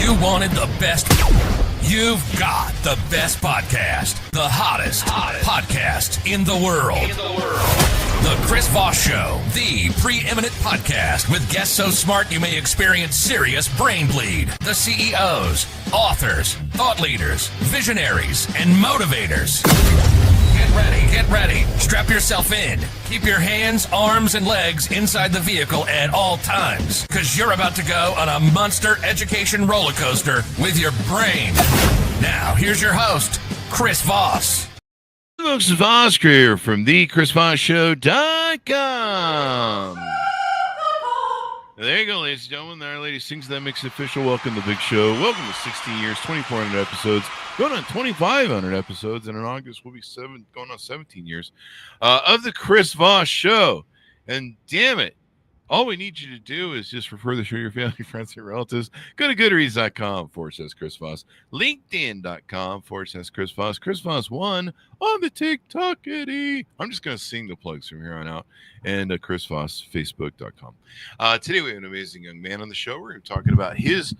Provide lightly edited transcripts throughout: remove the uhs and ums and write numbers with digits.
You wanted the best. You've got the best podcast. The hottest podcast in the world. The Chris Voss Show, the preeminent podcast with guests so smart you may experience serious brain bleed. The CEOs, authors, thought leaders, visionaries, and motivators. Get ready. Strap yourself in. Keep your hands, arms, and legs inside the vehicle at all times, because you're about to go on a monster education roller coaster with your brain. Now, here's your host, Chris Voss. Folks, Voss here from the ChrisVossShow.com. There you go, ladies and gentlemen. Our lady sings that makes it official. Welcome to the big show. Welcome to 16 years, 2,400 episodes, going on 2,500 episodes, and in August we'll be going on 17 years of the Chris Voss Show. And damn it, all we need you to do is just refer the show to your family, friends, and relatives. Go to goodreads.com/Chris Voss, LinkedIn.com/Chris Voss, Chris Voss1 on the TikTok-itty. I'm just going to sing the plugs from here on out. And Chris Voss, Facebook.com. Today we have an amazing young man on the show. We're talking about his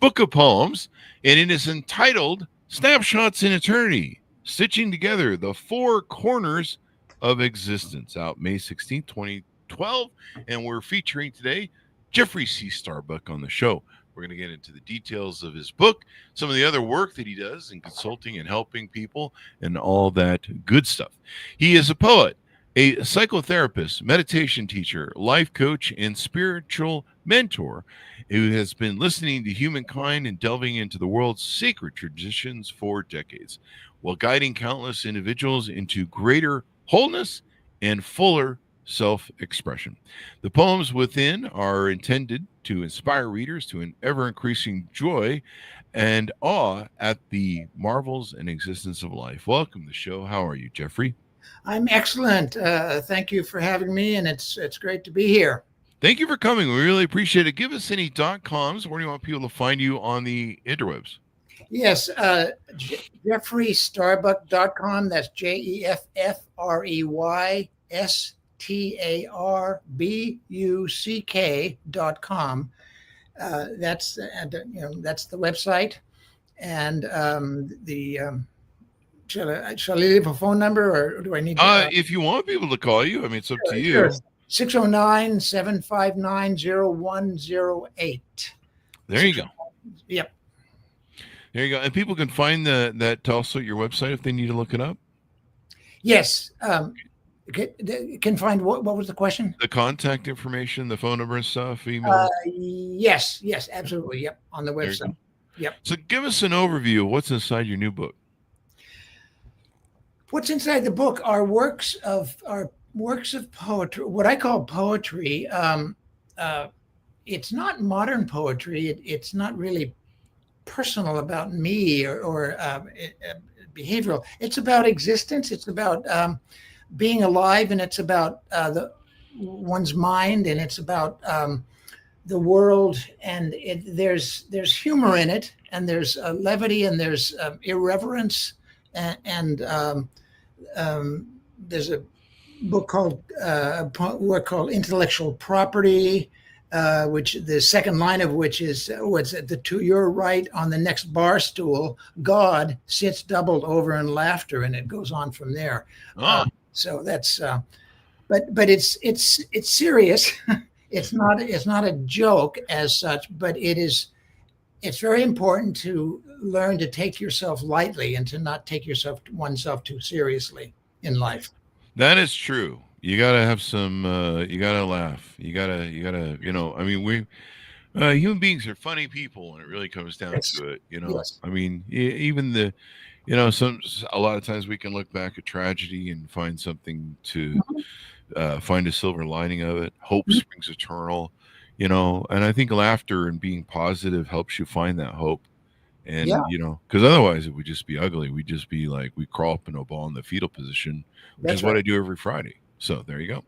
book of poems, and it is entitled Snapshots in Eternity, Stitching Together the Four Corners of Existence, out May 16th, 2012, and we're featuring today Jeffrey C. Starbuck on the show. We're going to get into the details of his book, some of the other work that he does in consulting and helping people, and all that good stuff. He is a poet, a psychotherapist, meditation teacher, life coach, and spiritual mentor who has been listening to humankind and delving into the world's sacred traditions for decades, while guiding countless individuals into greater wholeness and fuller self-expression. The poems within are intended to inspire readers to an ever-increasing joy and awe at the marvels and existence of life. Welcome to the show. How are you, Jeffrey? I'm excellent. Thank you for having me, and it's great to be here. Thank you for coming. We really appreciate it. Give us any .coms. Where do you want people to find you on the interwebs? Yes, JeffreyStarbuck.com. That's JeffreyStarbuck.com. That's the website, and Shall I leave a phone number, or do I need to? If you want people to call you, I mean, it's up to you. Sure. 609-759-0108. There you go. Yep. There you go. And people can find that also at your website if they need to look it up? Yes. Can find what was the question? The contact information, the phone number and stuff, email? Yes, absolutely. Yep, on the website. Yep. So give us an overview of what's inside your new book. What's inside the book are works of poetry, what I call poetry. It's not modern poetry. It's not really personal about me or behavioral. It's about existence. It's about being alive, and it's about one's mind, and it's about the world. And there's humor in it, and there's levity, and there's irreverence. And there's a book called Intellectual Property, which the second line of which is what's to your right on the next bar stool, God sits doubled over in laughter, and it goes on from there. So that's but it's serious. It's not a joke as such, but it's very important to learn to take yourself lightly and to not take oneself too seriously in life. That is true. You gotta have some. You gotta laugh. You gotta. I mean, we human beings are funny people, when it really comes down to it. Yes. I mean, even a lot of times we can look back at tragedy and find something to find a silver lining of it. Hope springs eternal. And I think laughter and being positive helps you find that hope. And, because otherwise it would just be ugly. We'd just be like, we crawl up in a ball in the fetal position, which is what I do every Friday. So there you go.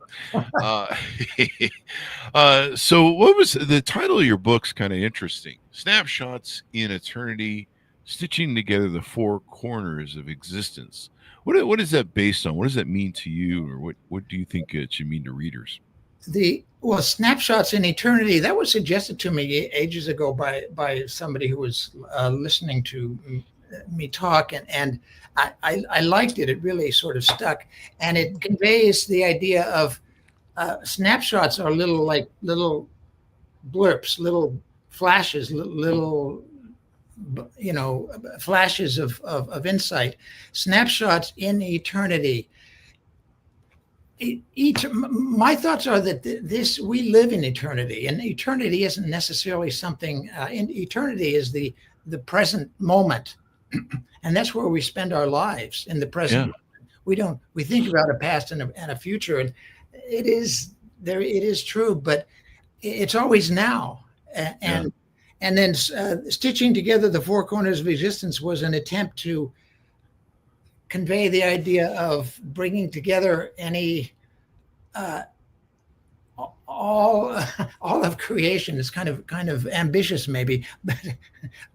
So what was the title of your book's kind of interesting. Snapshots in Eternity, Stitching Together the Four Corners of Existence. What is that based on? What does that mean to you? Or what do you think it should mean to readers? Well, snapshots in eternity, that was suggested to me ages ago by somebody who was listening to me talk, and I liked it. It really sort of stuck, and it conveys the idea of snapshots are little blurps, little flashes, little flashes of insight, snapshots in eternity. My thoughts are that we live in eternity, and eternity isn't necessarily something. Eternity is the present moment, and that's where we spend our lives, in the present. Yeah. We think about a past and a future, and it is true, but it's always now. And then stitching together the four corners of existence was an attempt to convey the idea of bringing together any all of creation. Is kind of ambitious maybe,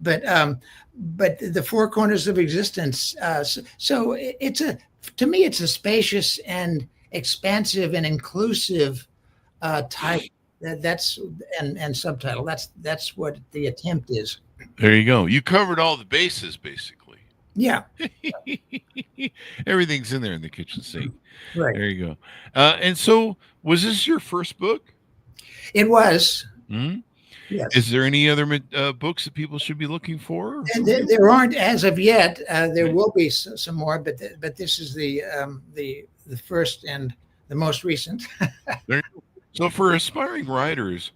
but the four corners of existence. So to me it's a spacious and expansive and inclusive type. That's and subtitle. That's what the attempt is. There you go. You covered all the bases basically. Yeah. Everything's in there in the kitchen sink. Right. There you go. And so was this your first book? It was. Mm-hmm. Yes. Is there any other books that people should be looking for? There aren't as of yet. There will be some more, but this is the first and the most recent. So for aspiring writers,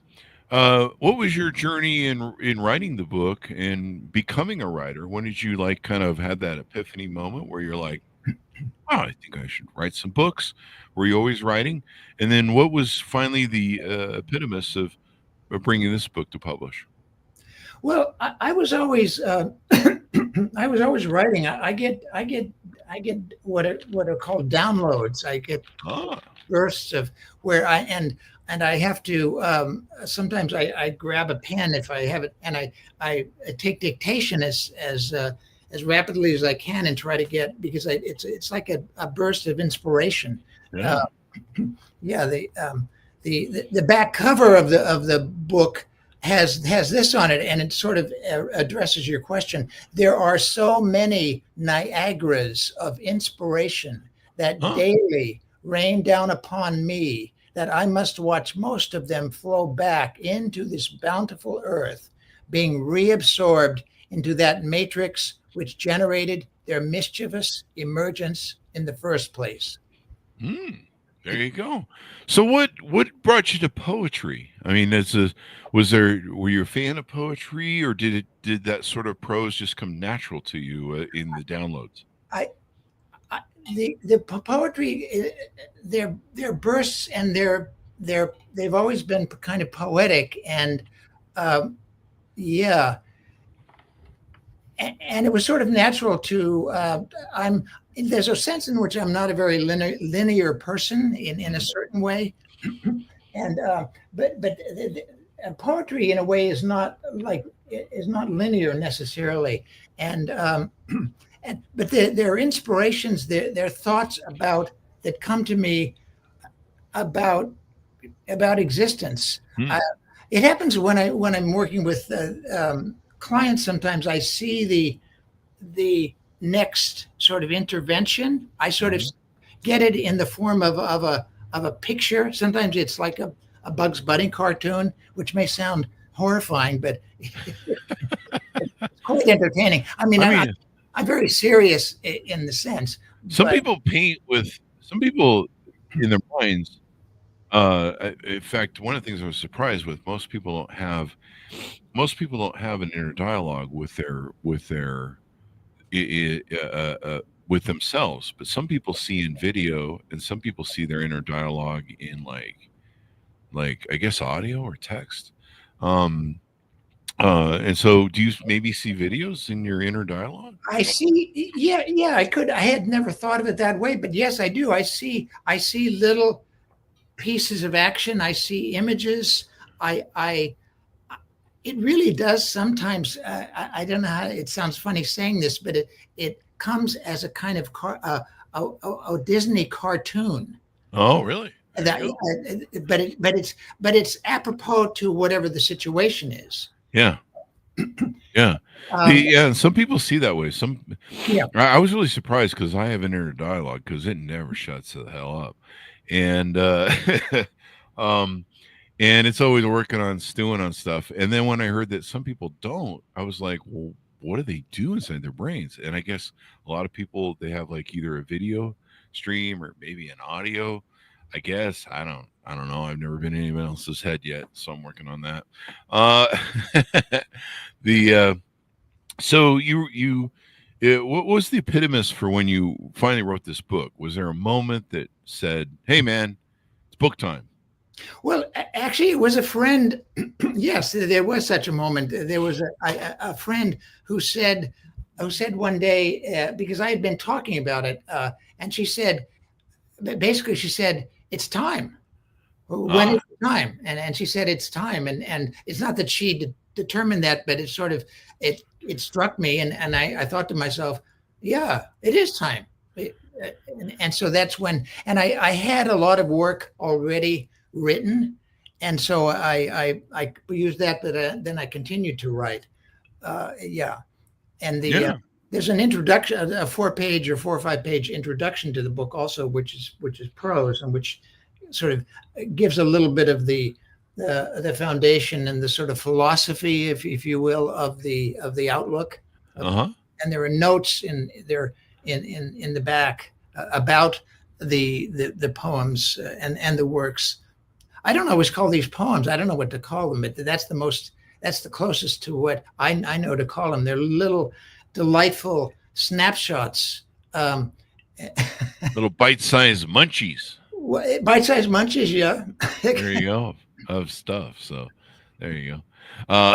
what was your journey in writing the book and becoming a writer? When did you kind of had that epiphany moment where you're like, oh, I think I should write some books? Were you always writing? And then what was finally the epitomis of bringing this book to publish? Well, I was always I was always writing. I get what are called downloads. I get bursts of where I have to sometimes I grab a pen if I have it, and I take dictation as rapidly as I can and try to get, because it's like a burst of inspiration. Yeah. The back cover of the book has this on it, and it sort of addresses your question. There are so many Niagaras of inspiration that daily rain down upon me that I must watch most of them flow back into this bountiful earth, being reabsorbed into that matrix which generated their mischievous emergence in the first place. There you go. So what brought you to poetry? I mean, were you a fan of poetry, or did that sort of prose just come natural to you in the downloads? The poetry, they're bursts, and they've always been kind of poetic, and and it was sort of natural to. There's a sense in which I'm not a very linear person in a certain way, and but poetry in a way is not linear necessarily, and but there are inspirations, there are thoughts that come to me about existence. It happens when I'm working with clients. Sometimes I see the next sort of intervention. I sort of get it in the form of a picture. Sometimes it's like a Bugs Bunny cartoon, which may sound horrifying, but it's quite entertaining. I'm very serious in the sense. Some people paint with, some people in their minds. In fact, one of the things I was surprised with, most people don't have an inner dialogue with themselves, but some people see in video, and some people see their inner dialogue in like I guess audio or text. And so do you maybe see videos in your inner dialogue? I see. Yeah, I could. I had never thought of it that way, but yes, I do. I see little pieces of action. I see images. It really does sometimes. I don't know how, it sounds funny saying this, but it comes as a kind of a Disney cartoon. Oh, really? That, but it's apropos to whatever the situation is. Yeah. Yeah. Yeah. Some people see that way. I was really surprised because I have an inner dialogue because it never shuts the hell up. And and it's always working on stewing on stuff. And then when I heard that some people don't, I was like, well, what do they do inside their brains? And I guess a lot of people, they have like either a video stream or maybe an audio. I guess I don't know. I've never been in anyone else's head yet, so I'm working on that. So what was the epitomis for when you finally wrote this book? Was there a moment that said, "Hey, man, it's book time"? Well, actually, it was a friend. Yes, there was such a moment. There was a friend who said one day, because I had been talking about it, and she said, basically, it's time. When is it time? And she said, it's time. And it's not that she determined that, but it sort of, it struck me. And I thought to myself, yeah, it is time. And so that's when, and I had a lot of work already written. And so I used that, but then I continued to write. Yeah. And there's an introduction, a 4-page or 4 or 5-page introduction to the book also, which is prose, and which sort of gives a little bit of the foundation and the sort of philosophy, if you will, of the outlook. And there are notes in the back about the poems and the works. I don't always call these poems. I don't know what to call them, but that's the closest to what I know to call them. They're little delightful snapshots. Little bite-sized munchies. Bite-sized munchies, yeah. There you go, of stuff. So there you go.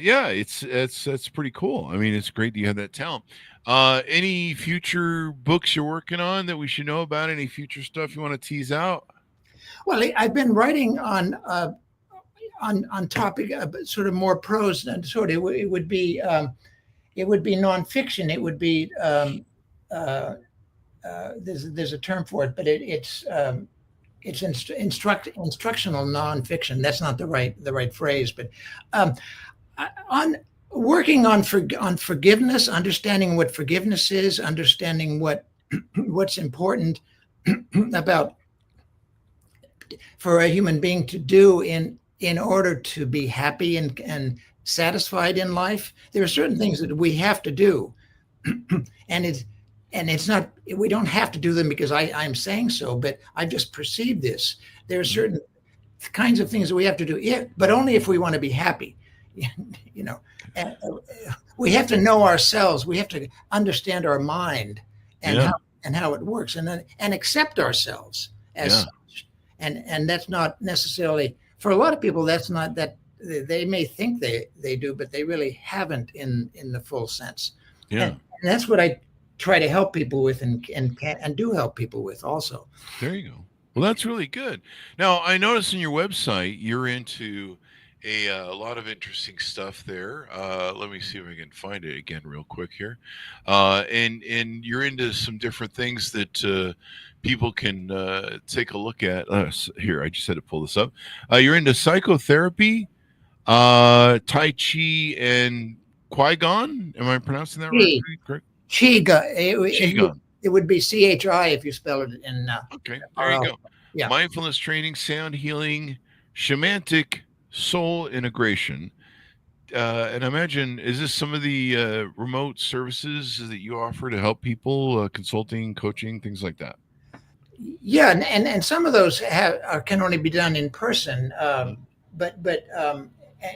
Yeah, it's pretty cool. I mean, it's great that you have that talent. Any future books you're working on that we should know about? Any future stuff you want to tease out? Well, I've been writing on topic, sort of more prose, and sort of it would be nonfiction. It would be there's a term for it, but it's instructional nonfiction. That's not the right phrase, but on working on forgiveness, understanding what forgiveness is, understanding what's important about for a human being to do in order to be happy and satisfied in life. There are certain things that we have to do, and it's not, we don't have to do them because I'm saying so, but I just perceive this. There are certain kinds of things that we have to do, but only if we want to be happy. You know, and we have to know ourselves. We have to understand our mind and how it works, and accept ourselves as such. And that's not necessarily, for a lot of people, that's not that. They may think they do, but they really haven't in the full sense. Yeah, and that's what I try to help people with, and do help people with also. There you go. Well, that's really good. Now, I noticed on your website you're into a lot of interesting stuff there. Let me see if I can find it again real quick here. And you're into some different things that people can take a look at. Here, I just had to pull this up. You're into psychotherapy, Tai Chi, and Qui-Gon. Am I pronouncing that right? Correct? Qigong. It would be CHI if you spell it in. Okay, there you go. Yeah. Mindfulness training, sound healing, shamanic soul integration. And I imagine, is this some of the remote services that you offer to help people, consulting, coaching, things like that? Yeah, and some of those can only be done in person. But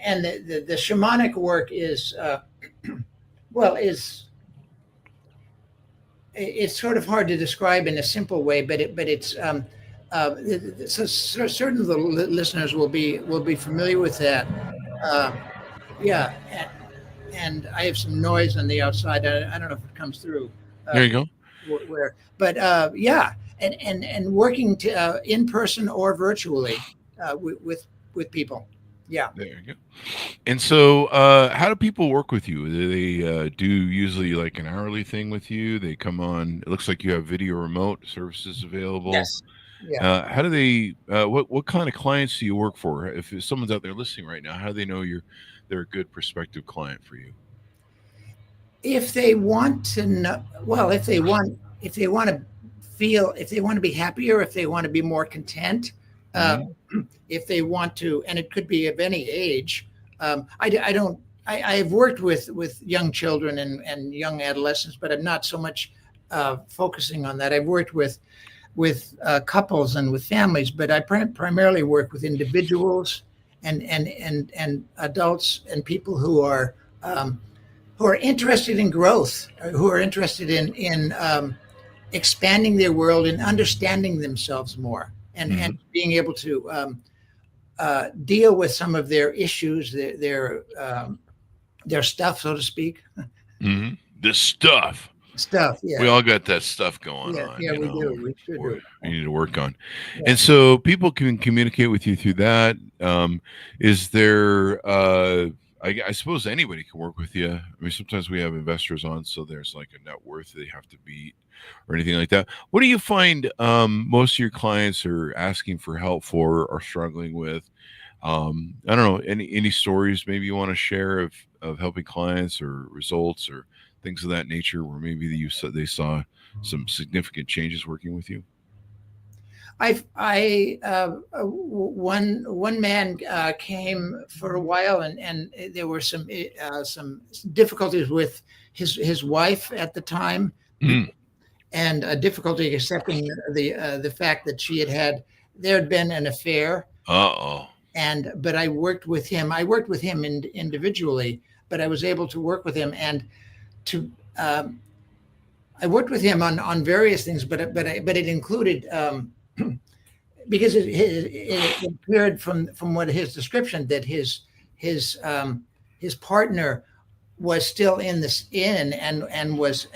and the shamanic work is it's sort of hard to describe in a simple way, but it's so certain of the listeners will be familiar with that. Yeah, and I have some noise on the outside. I don't know if it comes through. There you go. Yeah, and working in person or virtually with people. Yeah. There you go. And so, how do people work with you? Do they do usually like an hourly thing with you? They come on. It looks like you have video remote services available. Yeah. How do they? What kind of clients do you work for? If someone's out there listening right now, how do they know they're a good prospective client for you? If they want to know, well, if they want to feel, if they want to be happier, if they want to be more content, if they want to, and it could be of any age. I've worked with young children and young adolescents, but I'm not so much focusing on that. I've worked with couples and with families, but I primarily work with individuals and adults and people who are interested in growth, who are interested in expanding their world and understanding themselves more, and being able to deal with some of their issues, their stuff, so to speak. The stuff. Yeah. We all got that stuff going on. Yeah, we do. We sure do. We need to work on. Yeah. And so people can communicate with you through that. Is there, I suppose anybody can work with you. I mean, sometimes we have investors on, so there's like a net worth they have to beat or anything like that. What do you find most of your clients are asking for help for or struggling with? I don't know, any stories maybe you want to share of helping clients or results or things of that nature where maybe they saw some significant changes working with you? One man came for a while, and there were some difficulties with his wife at the time, and a difficulty accepting the fact that there had been an affair. But I worked with him. Individually, but I was able to work with him I worked with him on various things, but it included because it appeared from what his description that his partner was still and was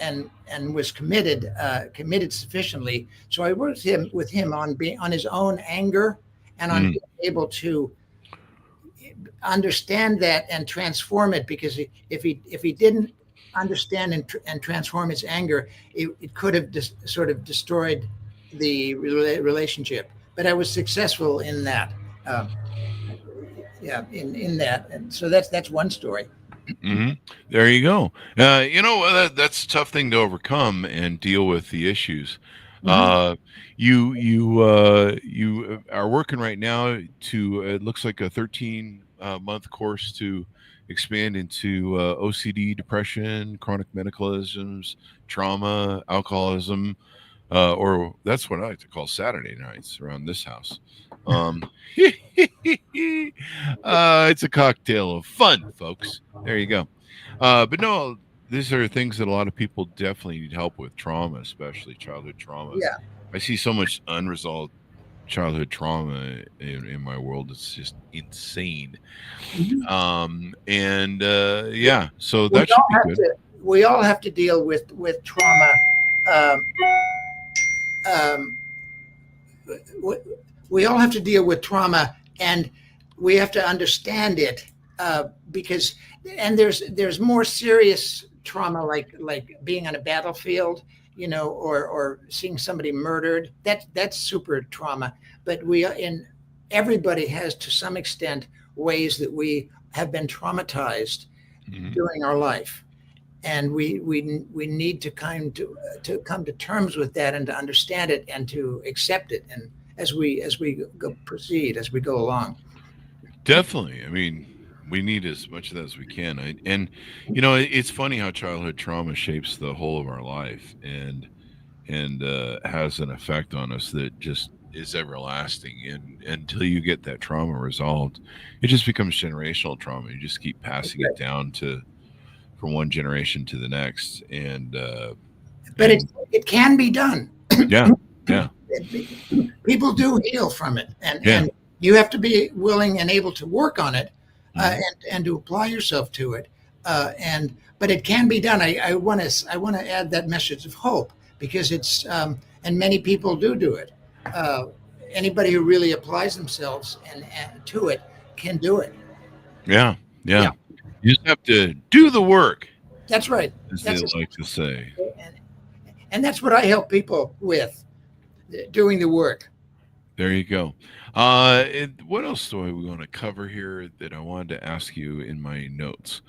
committed sufficiently. So I worked with him on his own anger and on being able to understand that and transform it, because if he didn't understand and transform his anger, it could have sort of destroyed the relationship. But I was successful in that. In that, and so that's one story. There you go. That's a tough thing to overcome and deal with the issues. You are working right now to it looks like a 13-month course to expand into OCD, depression, chronic medicalisms, trauma, alcoholism, or that's what I like to call Saturday nights around this house. It's a cocktail of fun, folks. There you go. But no, these are things that a lot of people definitely need help with. Trauma, especially childhood trauma. Yeah, I see so much unresolved childhood trauma in my world. It's just insane. So that should be good. We all have to deal with trauma. We all have to deal with trauma, and we have to understand it because there's more serious trauma like being on a battlefield, or seeing somebody murdered. That's super trauma. But everybody has, to some extent, ways that we have been traumatized during our life, and we need to come to terms with that and to understand it and to accept it, and as we proceed, as we go along. Definitely. I mean, we need as much of that as we can. It's funny how childhood trauma shapes the whole of our life and has an effect on us that just is everlasting. And until you get that trauma resolved, it just becomes generational trauma. You just keep passing it down from one generation to the next. But it can be done. Yeah. People do heal from it, and you have to be willing and able to work on it, and to apply yourself to it. But it can be done. I want to add that message of hope, because it's and many people do it. Anybody who really applies themselves and to it can do it. Yeah. You just have to do the work. That's right. As they like to say. And that's what I help people with, doing the work. There you go. What else do we want to cover here that I wanted to ask you in my notes?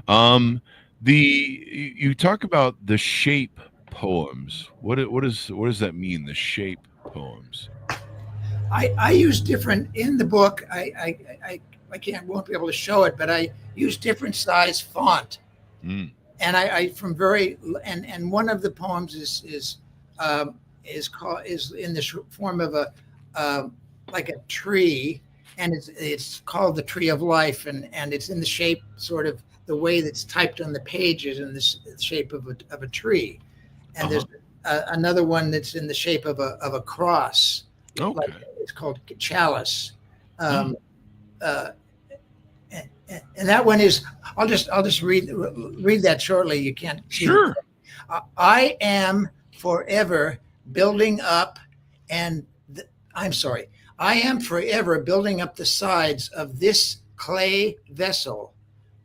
Um, you talk about the shape poems. What does that mean? The shape poems. I use different in the book. I can't won't be able to show it, but I use different size font, Mm. and I from very and one of the poems is in the form of a like a tree, and it's called the Tree of Life, and it's in the shape sort of the way that's typed on the pages in the shape of a tree, and there's another one that's in the shape of a cross. Okay. Like, it's called chalice. And that one is I'll just read that shortly. You can't see Sure. I am forever building up I am forever building up the sides of this clay vessel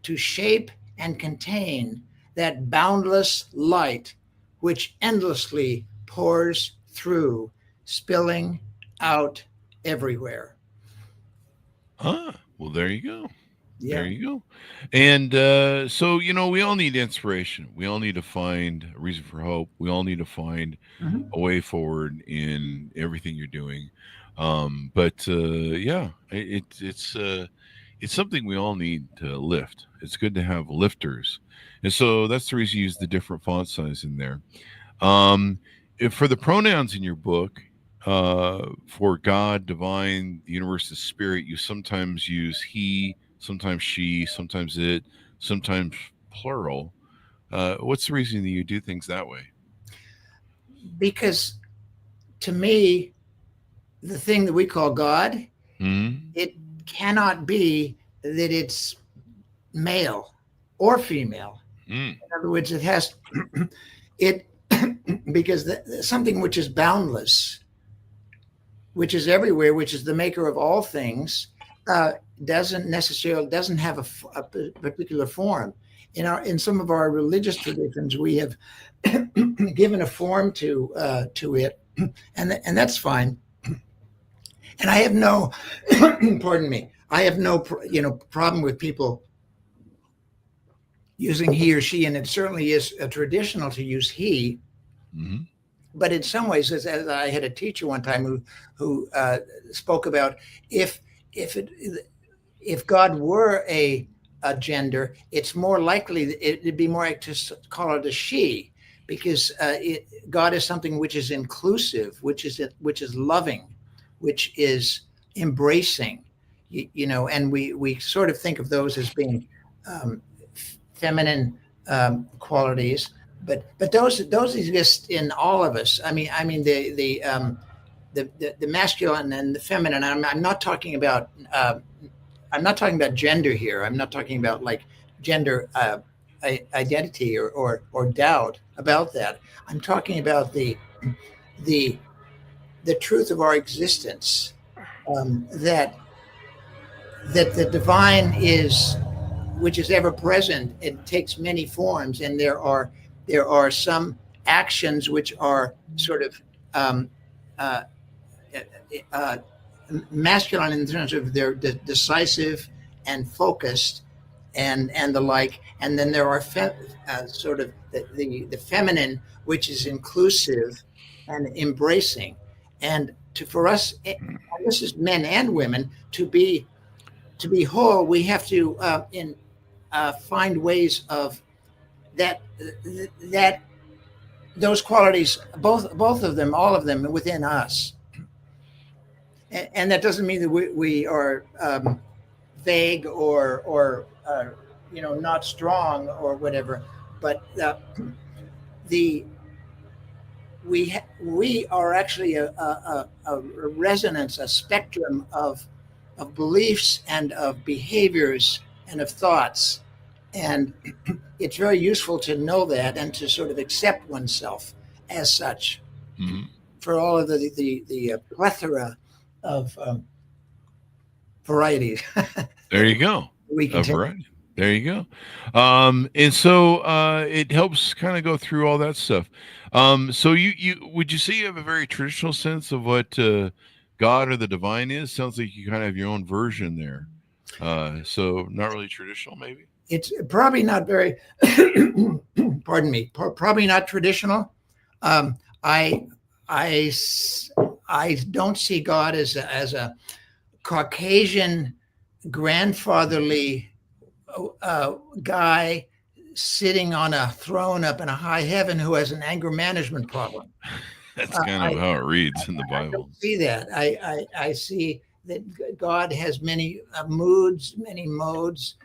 to shape and contain that boundless light which endlessly pours through, spilling out everywhere. Well, there you go. Yeah. There you go. And so, we all need inspiration. We all need to find a reason for hope. We all need to find a way forward in everything you're doing. Yeah, it's something we all need to lift. It's good to have lifters. And so that's the reason you use the different font size in there. For the pronouns in your book, for God, divine, the universe, the spirit, you sometimes use he, sometimes she, sometimes it, sometimes plural. What's the reason that you do things that way? Because to me, the thing that we call God, it cannot be that it's male or female. In other words, it has because something which is boundless, which is everywhere, which is the maker of all things, doesn't have a particular form. In some of our religious traditions, we have given a form to it, and that's fine. And I have no, pardon me, I have no problem with people using he or she, and it certainly is traditional to use he. But in some ways, as I had a teacher one time who spoke about if God were a gender, it's more likely it'd be more to call it a she, because God is something which is inclusive, which is loving, which is embracing, and we sort of think of those as being feminine qualities. But those exist in all of us. I mean the masculine and the feminine. I'm not talking about gender here. I'm not talking about like gender identity or doubt about that. I'm talking about the truth of our existence, that the divine which is ever present. It takes many forms, and there are some actions which are sort of masculine in terms of they're decisive and focused and the like, and then there are sort of the feminine, which is inclusive and embracing. And for us, and this is men and women, to be whole, we have to find ways of that those qualities, both of them, all of them, within us. And that doesn't mean that we are vague or not strong or whatever, but we are actually a resonance, a spectrum of beliefs and of behaviors and of thoughts. And it's very useful to know that and to sort of accept oneself as such, for all of the plethora of varieties. There you go. A variety. There you go. And so it helps kind of go through all that stuff. So you would you say you have a very traditional sense of what God or the divine is? Sounds like you kind of have your own version there. So not really traditional, maybe? It's probably not very, pardon me, probably not traditional. I don't see God as a Caucasian grandfatherly guy sitting on a throne up in a high heaven who has an anger management problem. That's kind of how it reads in the Bible. I don't see that. I see that God has many moods, many modes.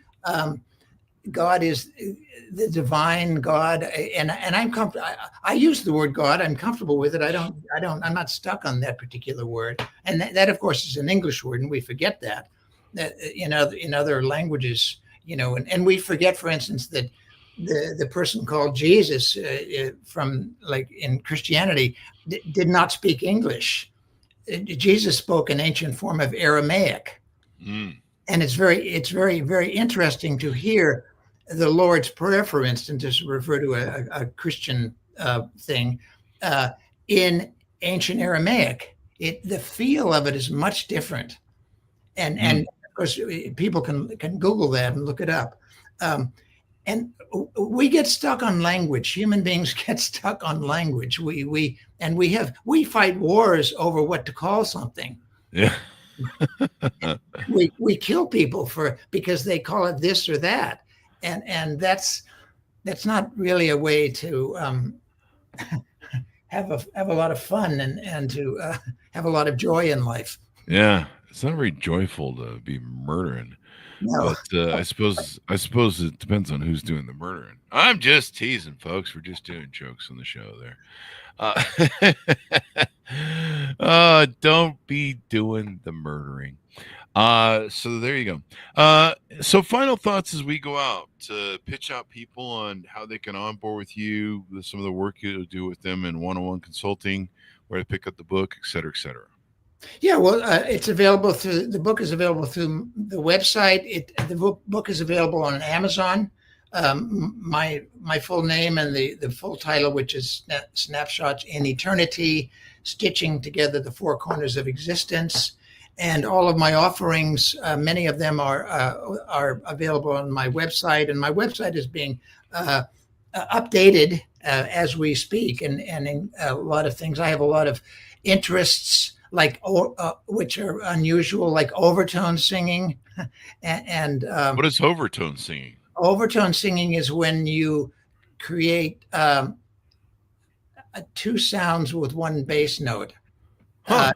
God is the divine God, and I'm comfortable. I use the word God. I'm comfortable with it. I'm not stuck on that particular word. And that of course is an English word, and we forget that in other languages, and we forget, for instance, that the person called Jesus from, like, in Christianity did not speak English. Jesus spoke an ancient form of Aramaic. And it's very, very interesting to hear the Lord's Prayer, for instance, to refer to a Christian thing, in ancient Aramaic. The feel of it is much different. And of course, people can Google that and look it up. And we get stuck on language. Human beings get stuck on language. We fight wars over what to call something. Yeah. we kill people because they call it this or that, and that's not really a way to have a lot of fun and to have a lot of joy in life. Yeah, it's not very joyful to be murdering. No. But I suppose it depends on who's doing the murdering. I'm just teasing, folks. We're just doing jokes on the show there. Don't be doing the murdering. So there you go. So final thoughts as we go out to pitch out people on how they can onboard with you, some of the work you'll do with them in one-on-one consulting, where to pick up the book, et cetera, et cetera. Yeah, well, it's available the book is available through the website. The book is available on Amazon. My full name and the full title, which is Snapshots in Eternity, Stitching Together the Four Corners of Existence. And all of my offerings, many of them are available on my website. And my website is being updated as we speak. And in a lot of things, I have a lot of interests, like which are unusual, like overtone singing. And what is overtone singing? Overtone singing is when you create two sounds with one bass note. Huh.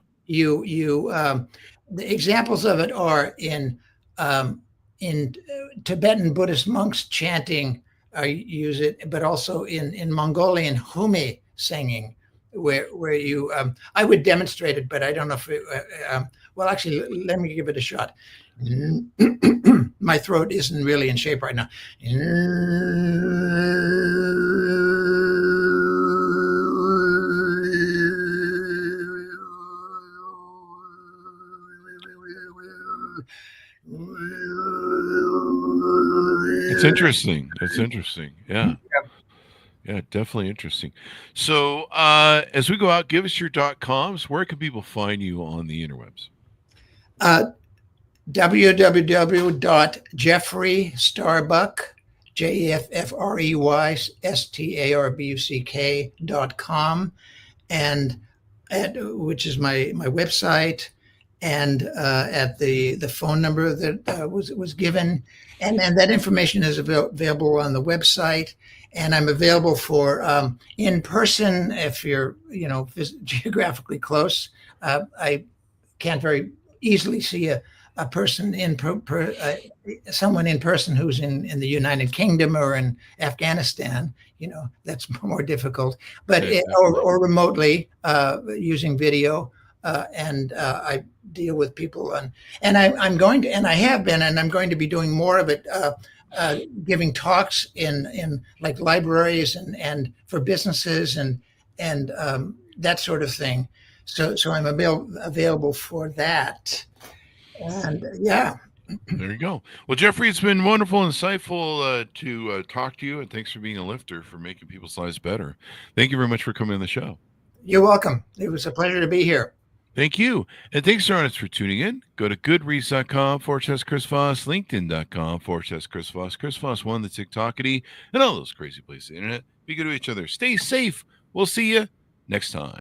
The examples of it are in Tibetan Buddhist monks chanting, use it, but also in Mongolian humi singing, where you I would demonstrate it, but I don't know if well, actually, let me give it a shot. My throat isn't really in shape right now. It's interesting. That's interesting. Yeah. Yeah, definitely interesting. So as we go out, give us your .coms. Where can people find you on the interwebs? www.jeffreystarbuck, JEFFREYSTARBUCK.com, and which is my website, and at the phone number that was given, and that information is available on the website. And I'm available for in person if you're geographically close. I can't very easily see a person someone in person who's in the United Kingdom or in Afghanistan. That's more difficult. But or remotely using video, and I deal with people and I'm going to, and I have been, and I'm going to be doing more of it. Giving talks in like libraries and for businesses and that sort of thing. So I'm available for that. And yeah. There you go. Well, Jeffrey, it's been wonderful and insightful to talk to you, and thanks for being a lifter, for making people's lives better. Thank you very much for coming on the show. You're welcome. It was a pleasure to be here. Thank you. And thanks, Arnold, for tuning in. Go to goodreads.com/Chris Voss, LinkedIn.com/Chris Voss, Chris Voss 1, the TikTokity, and all those crazy places on the internet. Be good to each other. Stay safe. We'll see you next time.